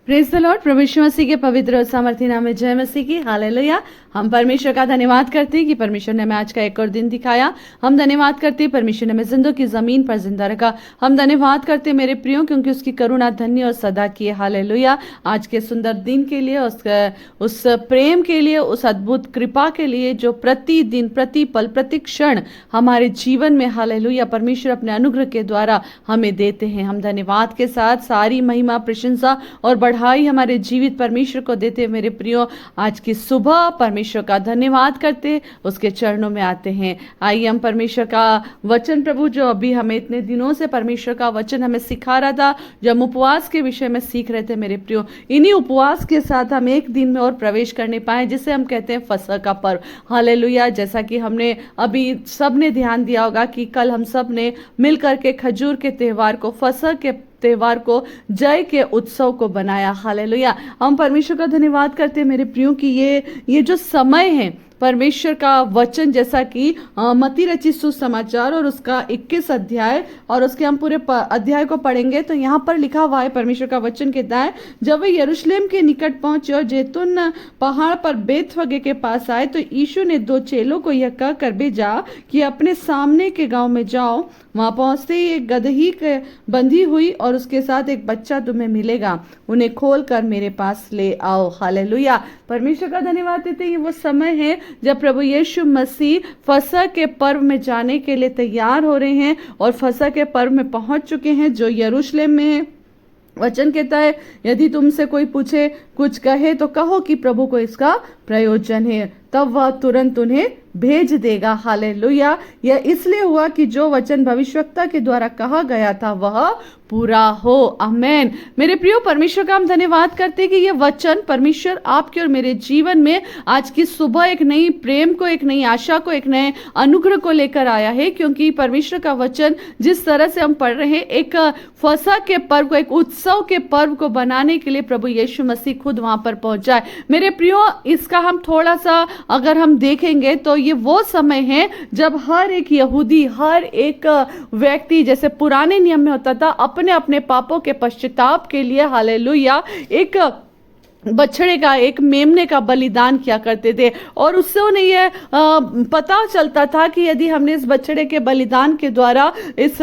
Praise the lord. प्रभु यीशु मसीह के पवित्र और सामर्थी नाम में जय मसीह की। हालेलुया। हम परमेश्वर का धन्यवाद करते हैं कि परमेश्वर ने हमें आज का एक और दिन दिखाया। हम धन्यवाद करते हैं परमेश्वर ने हमें जिंदों की जमीन पर जिंदा रखा। हम धन्यवाद करते हैं मेरे प्रियो, क्योंकि उसकी करुणा धन्य और सदा की है। हालेलुया। आज के सुंदर दिन के लिए, उस प्रेम के लिए, उस अद्भुत कृपा के लिए जो प्रतिदिन, प्रति पल, प्रति क्षण हमारे जीवन में हालेलुया परमेश्वर अपने अनुग्रह के द्वारा हमें देते हैं। हम धन्यवाद के साथ सारी महिमा, प्रशंसा और बढ़ाई हमारे जीवित परमेश्वर को देते हैं। मेरे प्रियो, आज की सुबह परमेश्वर का धन्यवाद करते, उसके चरणों में आते हैं। आइए हम परमेश्वर का वचन, प्रभु जो अभी हमें इतने दिनों से परमेश्वर का वचन हमें सिखा रहा था, जो हम उपवास के विषय में सीख रहे थे, मेरे प्रियो, इन्हीं उपवास के साथ हम एक दिन में और प्रवेश करने पाए, जिसे हम कहते हैं फसह का पर्व। हालेलुया। जैसा कि हमने अभी सबने ध्यान दिया होगा कि कल हम सब ने मिलकर के खजूर के त्योहार को, फसह के त्योहार को, जय के उत्सव को बनाया। हालेलुया। हम परमेश्वर का धन्यवाद करते हैं मेरे प्रियो कि ये जो समय है परमेश्वर का वचन, जैसा कि मत्ती रचित सुसमाचार और उसका 21 अध्याय, और उसके हम पूरे अध्याय को पढ़ेंगे तो यहाँ पर लिखा हुआ है, परमेश्वर का वचन कहता है, जब वे यरूशलेम के निकट पहुंचे और जैतून पहाड़ पर बेतफगे के पास आए तो यीशु ने 2 चेलों को यह कहकर भेजा कि अपने सामने के गांव में जाओ। वहां पहुंचते ही एक गदही बंधी हुई और उसके साथ एक बच्चा तुम्हें मिलेगा, उन्हें खोल कर मेरे पास ले आओ। हालेलुया। परमेश्वर का धन्यवाद देते हैं। ये वो समय है जब प्रभु यीशु मसीह फसह के पर्व में जाने के लिए तैयार हो रहे हैं और फसह के पर्व में पहुंच चुके हैं, जो यरूशलेम में है। वचन कहता है, यदि तुमसे कोई पूछे, कुछ कहे तो कहो कि प्रभु को इसका प्रयोजन है, तब वह तुरंत उन्हें भेज देगा। हालेलुया। यह इसलिए हुआ कि जो वचन भविष्यवक्ता के द्वारा कहा गया था वह पूरा हो। आमेन। मेरे प्रियो, परमेश्वर का हम धन्यवाद करते हैं कि यह वचन परमेश्वर आपके और मेरे जीवन में आज की सुबह एक नई प्रेम को, एक नई आशा को, एक नए अनुग्रह को लेकर आया है। क्योंकि परमेश्वर का वचन जिस तरह से हम पढ़ रहे हैं, एक फसह के पर्व को, एक उत्सव के पर्व को बनाने के लिए प्रभु यीशु मसीह खुद वहां पर पहुंचा है। मेरे प्रियो, इसका हम थोड़ा सा अगर हम देखेंगे तो ये वो समय है जब हर एक यहूदी, हर एक व्यक्ति, जैसे पुराने नियम में होता था, अपने अपने पापों के पश्चाताप के लिए हालेलुया एक बछड़े का, एक मेमने का बलिदान किया करते थे। और उससे उन्हें यह पता चलता था कि यदि हमने इस बछड़े के बलिदान के द्वारा, इस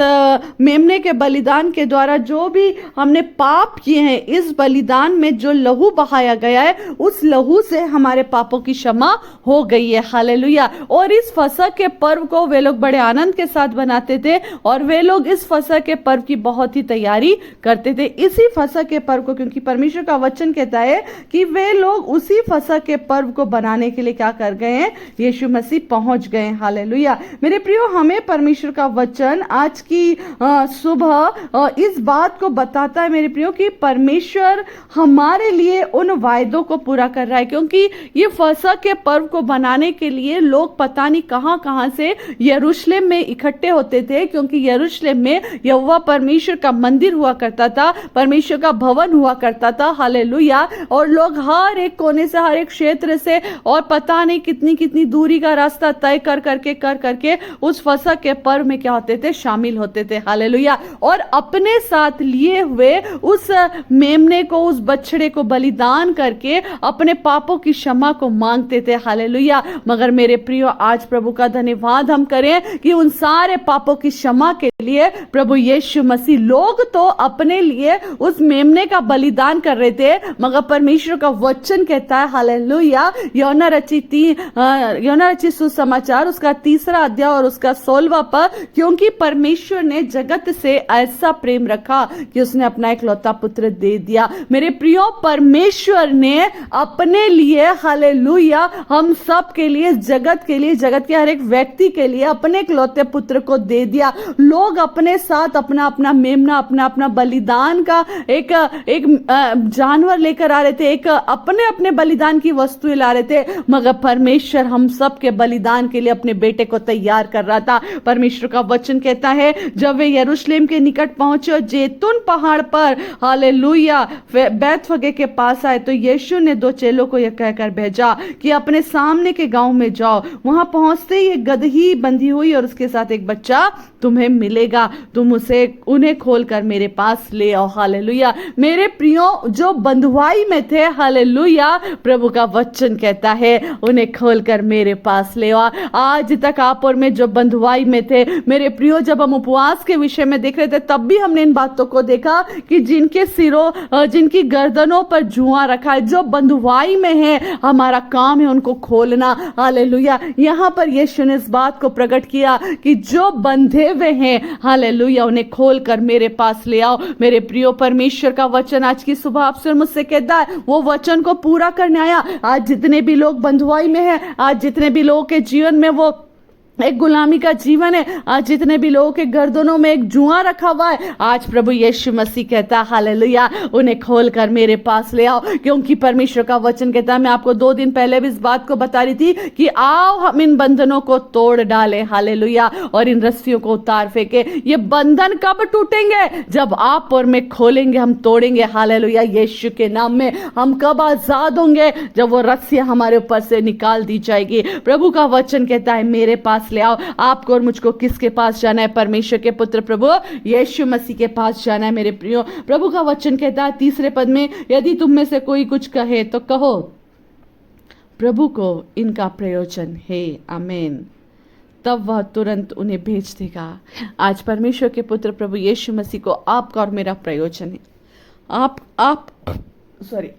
मेमने के बलिदान के द्वारा जो भी हमने पाप किए हैं, इस बलिदान में जो लहू बहाया गया है, उस लहू से हमारे पापों की क्षमा हो गई है। हालेलुया। और इस फसह के पर्व को वे लोग बड़े आनंद के साथ बनाते थे और वे लोग इस फसह के पर्व की बहुत ही तैयारी करते थे। इसी फसह के पर्व को, क्योंकि परमेश्वर का वचन कहता है कि वे लोग उसी फसह के पर्व को बनाने के लिए क्या कर गए हैं, यीशु मसीह पहुंच गए। हालेलुया। मेरे प्रियो, हमें परमेश्वर का वचन आज की सुबह इस बात को बताता है मेरे प्रियो कि परमेश्वर हमारे लिए उन वायदों को पूरा कर रहा है। क्योंकि ये फसह के पर्व को बनाने के लिए लोग पता नहीं कहां कहां से यरूशलेम में इकट्ठे होते थे, क्योंकि यरूशलेम में यहोवा परमेश्वर का मंदिर हुआ करता था, परमेश्वर का भवन हुआ करता था। हालेलुया। और लोग हर एक कोने से, हर एक क्षेत्र से, और पता नहीं कितनी कितनी दूरी का रास्ता तय कर करके उस फसह के पर्व में क्या होते थे, शामिल होते थे। हालेलुया। और अपने साथ लिए हुए उस मेमने को, उस बछड़े को बलिदान करके अपने पापों की क्षमा को मांगते थे। हालेलुया। मगर मेरे प्रियो, आज प्रभु का धन्यवाद हम करें कि उन सारे पापों की क्षमा के लिए प्रभु यीशु मसीह, लोग तो अपने लिए उस मेमने का बलिदान कर रहे थे, मगर परमेश्वर का वचन कहता है हालेलुया, यूहन्ना रचित सुसमाचार उसका 3 अध्याय और उसका 16वां पद, क्योंकि परमेश्वर ने जगत से ऐसा प्रेम रखा कि उसने अपना इकलौता पुत्र दे दिया। मेरे प्रियो, परमेश्वर ने अपने लिए हालेलुया हम सब के लिए, जगत के लिए, जगत के हर एक व्यक्ति के लिए अपने इकलौते पुत्र को दे दिया। लोग अपने साथ अपना अपना मेमना, अपना अपना बलिदान का एक जानवर लेकर आ रहे थे, एक अपने अपने बलिदान की वस्तुएं ला रहे थे, मगर परमेश्वर हम सब के बलिदान के लिए अपने बेटे को तैयार कर रहा था। परमेश्वर का वचन कहता है, जब वे यरूशलेम के निकट पहुंचे और जैतून पहाड़ पर हालेलुया बेतफगे के पास आए तो यीशु ने 2 चेलों को यह कहकर भेजा कि अपने सामने के गांव में जाओ। वहां पहुंचते ही एक गदही बंधी हुई और उसके साथ एक बच्चा तुम्हें मिलेगा, तुम उन्हें खोलकर मेरे पास ले आओ। हालेलुया। मेरे प्रियो, जो बंधुआई में थे, हालेलुया, प्रभु का वचन कहता है उन्हें खोलकर मेरे पास ले आओ। आज तक आप और मैं जो बंधुआई में थे, मेरे प्रियो, जब हम उपवास के विषय में देख रहे थे तब भी हमने इन बातों को देखा कि जिनके सिरों, जिनकी गर्दनों पर जुआ रखा है, जो बंधुआई में है, हमारा काम है उनको खोलना। हालेलुया। यहां पर यीशु ने इस बात को प्रकट किया कि जो बंधे हुए हैं, हालेलुया, उन्हें खोलकर मेरे पास ले आओ। मेरे प्रियो, परमेश्वर का वचन आज की सुबह आपसे मुझसे कहता है, वो वचन को पूरा करने आया। आज जितने भी लोग बंधुआई में हैं, आज जितने भी लोगों के जीवन में वो एक गुलामी का जीवन है, आज जितने भी लोगों के गर्दनों में एक जुआ रखा हुआ है, आज प्रभु यीशु मसीह कहता है, हालेलुया, उन्हें खोलकर मेरे पास ले आओ। क्योंकि परमेश्वर का वचन कहता है, मैं आपको 2 दिन पहले भी इस बात को बता रही थी कि आओ हम इन बंधनों को तोड़ डालें, हालेलुया, और इन रस्सियों को उतार फेंके। ये बंधन कब टूटेंगे? जब आप और मैं खोलेंगे, हम तोड़ेंगे, हालेलुया, यीशु के नाम में। हम कब आजाद होंगे? जब वो रस्सियां हमारे ऊपर से निकाल दी जाएगी। प्रभु का वचन कहता है, मेरे पास ले आओ। आपको और मुझको किसके पास जाना है? परमेश्वर के पुत्र प्रभु यीशु मसीह के पास जाना है। मेरे प्रियो, प्रभु का वचन कहता है 3 पद में, यदि तुम में से कोई कुछ कहे तो कहो, प्रभु को इनका प्रयोजन है। आमीन। तब वह तुरंत उन्हें भेज देगा। आज परमेश्वर के पुत्र प्रभु यीशु मसीह को आपका और मेरा प्रयोजन है।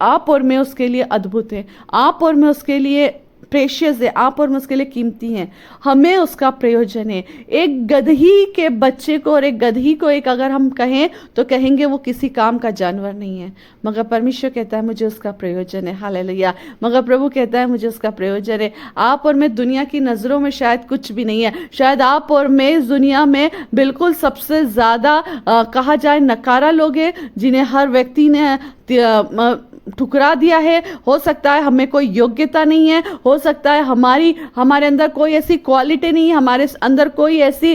आप और मैं उसके लिए अद्भुत है, आप और मैं उसके लिए प्रेशियस है, आप और मैं उसके लिए कीमती हैं। हमें उसका प्रयोजन है। एक गदही के बच्चे को और एक गदही को एक अगर हम कहें तो कहेंगे वो किसी काम का जानवर नहीं है, मगर परमेश्वर कहता है मुझे उसका प्रयोजन है। हालेलुया। मगर प्रभु कहता है मुझे उसका प्रयोजन है। आप और मैं दुनिया की नज़रों में शायद कुछ भी नहीं है। शायद आप और मैं इस दुनिया में बिल्कुल सबसे ज़्यादा कहा जाए नकारा लोग हैं, जिन्हें हर व्यक्ति ने ठुकरा दिया है। हो सकता है हमें कोई योग्यता नहीं है, हो सकता है हमारे अंदर कोई ऐसी क्वालिटी नहीं है, हमारे अंदर कोई ऐसी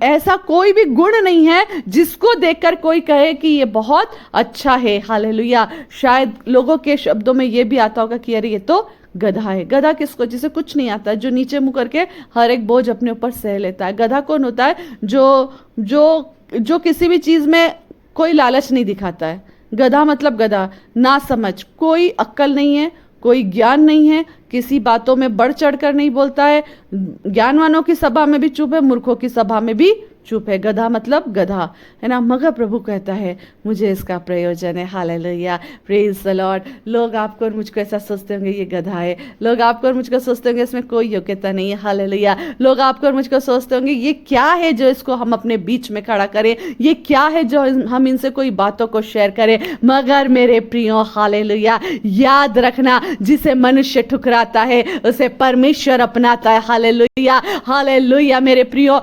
ऐसा कोई भी गुण नहीं है जिसको देखकर कोई कहे कि ये बहुत अच्छा है। हालेलुया। शायद लोगों के शब्दों में ये भी आता होगा कि अरे ये तो गधा है। गधा किसको? जिसे कुछ नहीं आता, जो नीचे मुंह करके हर एक बोझ अपने ऊपर सह लेता है। गधा कौन होता है? जो किसी भी चीज में कोई लालच नहीं दिखाता है। गधा मतलब गधा, ना समझ, कोई अक्ल नहीं है, कोई ज्ञान नहीं है, किसी बातों में बढ़ चढ़कर नहीं बोलता है। ज्ञानवानों की सभा में भी चुप है, मूर्खों की सभा में भी चुप है। गधा मतलब गधा, है ना। मगर प्रभु कहता है मुझे इसका प्रयोजन है। Hallelujah, praise the Lord. लोग आपको और मुझको ऐसा सोचते होंगे ये गधा है, लोग आपको और मुझको सोचते होंगे इसमें कोई योग्यता नहीं है। हालेलुया। लोग आपको और मुझको सोचते होंगे ये क्या है जो इसको हम अपने बीच में खड़ा करें, ये क्या है जो हम इनसे कोई बातों को शेयर करें। मगर मेरे प्रियो, हालेलुया, याद रखना, जिसे मनुष्य ठुकराता है उसे परमेश्वर अपनाता है। Hallelujah, hallelujah. मेरे प्रियो,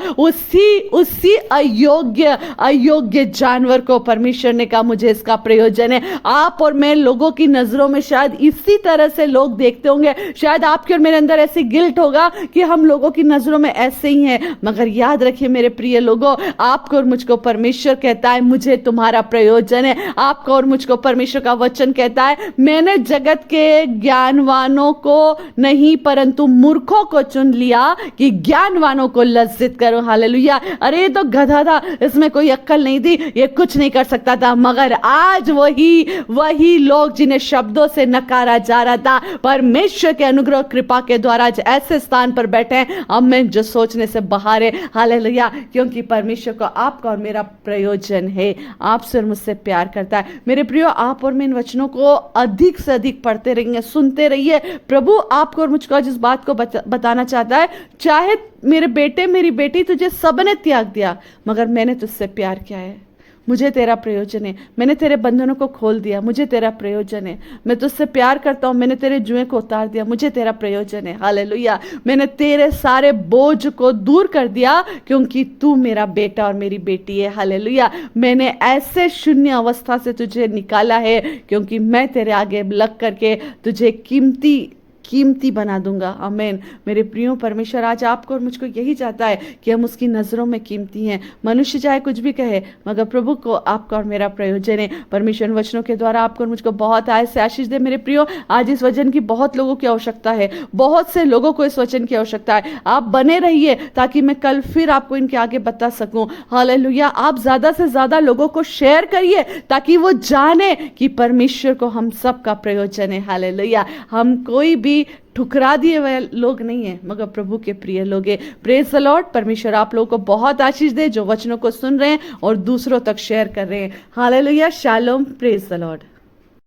उसी अयोग्य जानवर को परमेश्वर ने कहा मुझे इसका प्रयोजन है। आप और मैं लोगों की नजरों में शायद इसी तरह से लोग देखते होंगे। शायद आपके और मेरे अंदर ऐसी गिल्ट होगा कि हम लोगों की नजरों में ऐसे ही हैं। मगर याद रखिए मेरे प्रिय लोगों, आपको और मुझको परमेश्वर कहता है मुझे तुम्हारा प्रयोजन है। आपको और मुझको परमेश्वर का वचन कहता है मैंने जगत के ज्ञानवानों को नहीं परंतु मूर्खों को चुन लिया कि ज्ञानवानों को लज्जित करो। हालेलुया। अरे ये तो गधा था, इसमें कोई अक्ल नहीं थी, ये कुछ नहीं कर सकता था। मगर आज वही लोग जिन्हें शब्दों से नकारा जा रहा था, परमेश्वर के अनुग्रह कृपा के द्वारा आज ऐसे स्थान पर बैठे हैं अब मैं जो सोचने से बाहर है। हालेलुया। क्योंकि परमेश्वर को आपका और मेरा प्रयोजन है, आपसे और मुझसे प्यार करता है। मेरे प्रियो, आप और मैं इन वचनों को अधिक से अधिक पढ़ते रहिए, सुनते रहिए। प्रभु आपको और मुझको आज इस बात को बताना चाहता है, चाहे मेरे बेटे मेरी बेटी तुझे सबने त्याग दिया, मगर मैंने तुझसे प्यार किया है, मुझे तेरा प्रयोजन है। मैंने तेरे बंधनों को खोल दिया, मुझे तेरा प्रयोजन है। मैं तुझसे प्यार करता हूं, मैंने तेरे जुए को उतार दिया, मुझे तेरा प्रयोजन है। हालेलुया। मैंने तेरे सारे बोझ को दूर कर दिया क्योंकि तू मेरा बेटा और मेरी बेटी है। हालेलुया। मैंने ऐसे शून्य अवस्था से तुझे निकाला है क्योंकि मैं तेरे आगे लग करके तुझे कीमती कीमती बना दूंगा। आमीन। मेरे प्रियो, परमेश्वर आज आपको और मुझको यही चाहता है कि हम उसकी नज़रों में कीमती हैं। मनुष्य चाहे कुछ भी कहे, मगर प्रभु को आपका और मेरा प्रयोजन है। परमेश्वर वचनों के द्वारा आपको और मुझको बहुत आय से आशीष दे। मेरे प्रियो, आज इस वचन की बहुत लोगों की आवश्यकता है, बहुत से लोगों को इस वचन की आवश्यकता है। आप बने रहिए ताकि मैं कल फिर आपको इनके आगे बता सकूं। हालेलुया। आप ज्यादा से ज्यादा लोगों को शेयर करिए ताकि वो जाने कि परमेश्वर को हम सब का प्रयोजन है। हालेलुया। हम कोई भी ठुकरा दिए हुए लोग नहीं है, मगर प्रभु के प्रिय लोग हैं। Praise the Lord. परमेश्वर आप लोगों को बहुत आशीष दे जो वचनों को सुन रहे हैं और दूसरों तक शेयर कर रहे हैं। Hallelujah. Shalom. Praise the Lord.